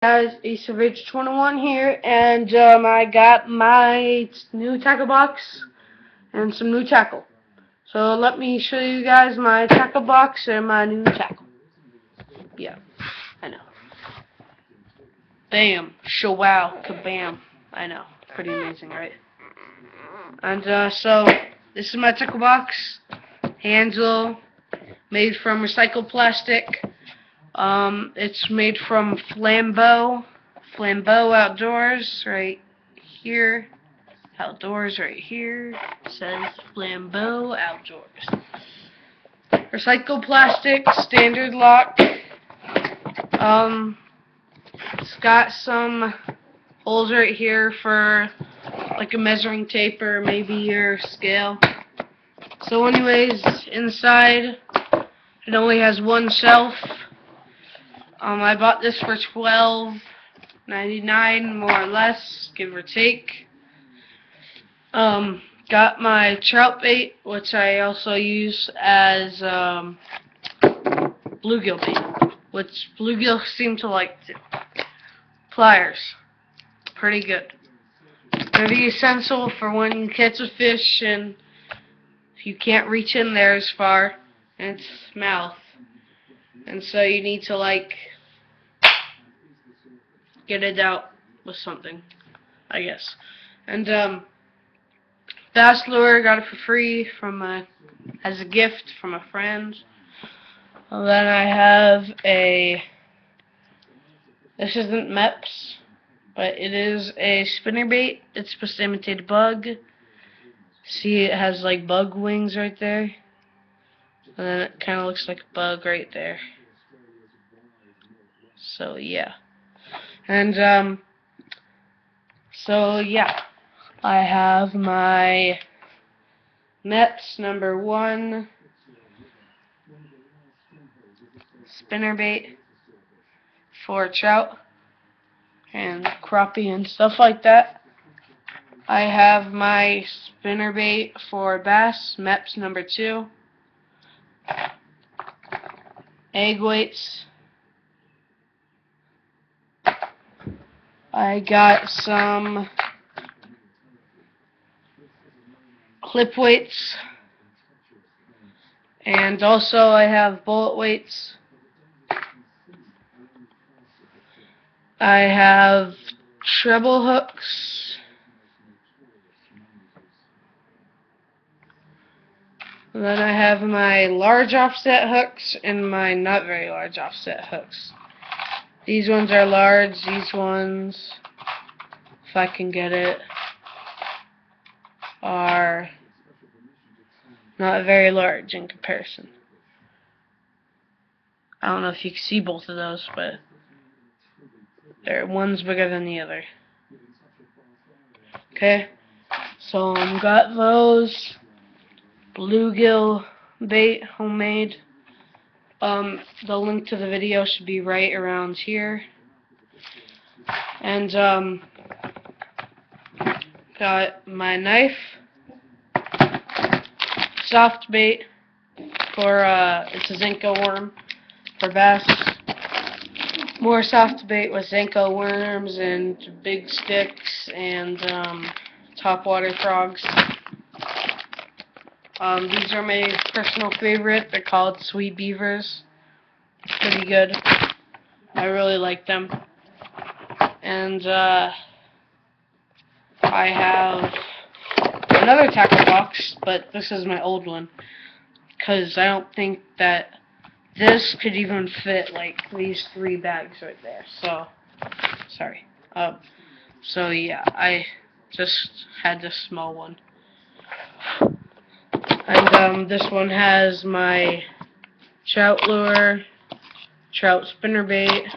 Guys, Ace of Age 21 here, and I got my new tackle box and some new tackle. So let me show you guys my tackle box and my new tackle. Yeah, I know. Bam, wow, kabam. I know, pretty amazing, right? And so this is my tackle box. Handle, made from recycled plastic. It's made from Flambeau Outdoors right here. Outdoors right here. It says Flambeau Outdoors. Recycled plastic, standard lock. It's got some holes right here for like a measuring tape or maybe your scale. So anyways, inside it only has one shelf. I bought this for $12.99, more or less, give or take. Got my trout bait, which I also use as bluegill bait, which bluegill seem to like too. Pliers, pretty good. Very essential for when you catch a fish and you can't reach in there as far in its mouth. And so you need to like get it out with something, I guess. And bass lure, got it for free from as a gift from a friend. And then I have this isn't MEPS, but it is a spinnerbait. It's supposed to imitate a bug. See, it has like bug wings right there. And then it kind of looks like a bug right there. So yeah. And so yeah, I have my MEPS #1 spinnerbait for trout and crappie and stuff like that. I have my spinnerbait for bass, MEPS #2. Egg weights. I got some clip weights. And also I have bullet weights. I have treble hooks. And then I have my large offset hooks and my not very large offset hooks. These ones are large, these ones, if I can get it, are not very large in comparison. I don't know if you can see both of those, but one's bigger than the other. Okay, so got those. Bluegill bait, homemade. The link to the video should be right around here. And got my knife, soft bait for it's a Zinco worm for bass. More soft bait with Zinco worms and big sticks and topwater frogs. These are my personal favorite. They're called Sweet Beavers. Pretty good. I really like them. And I have another tackle box, but this is my old one, because I don't think that this could even fit like these 3 bags right there. So, sorry. So yeah, I just had this small one. And this one has my trout lure, trout spinnerbait.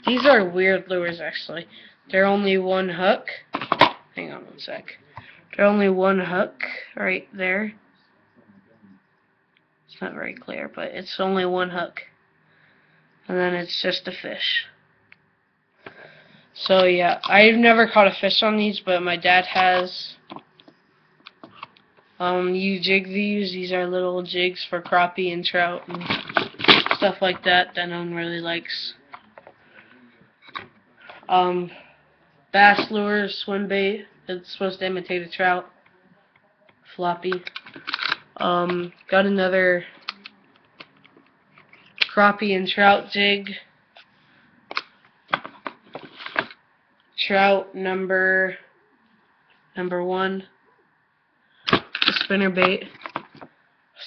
These are weird lures actually. They're only 1 hook. Hang on one sec. They're only 1 hook right there. It's not very clear, but it's only 1 hook. And then it's just a fish. So yeah, I've never caught a fish on these, but my dad has. You jig these. These are little jigs for crappie and trout and stuff like that no one really likes. Bass lures, swim bait. It's supposed to imitate a trout. Floppy. Got another crappie and trout jig. Trout number 1. The spinner bait.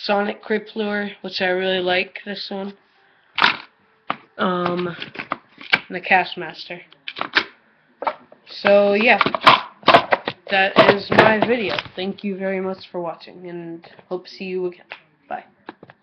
Sonic Crip lure, which I really like, this one. And the Castmaster. So yeah, that is my video. Thank you very much for watching, and hope to see you again.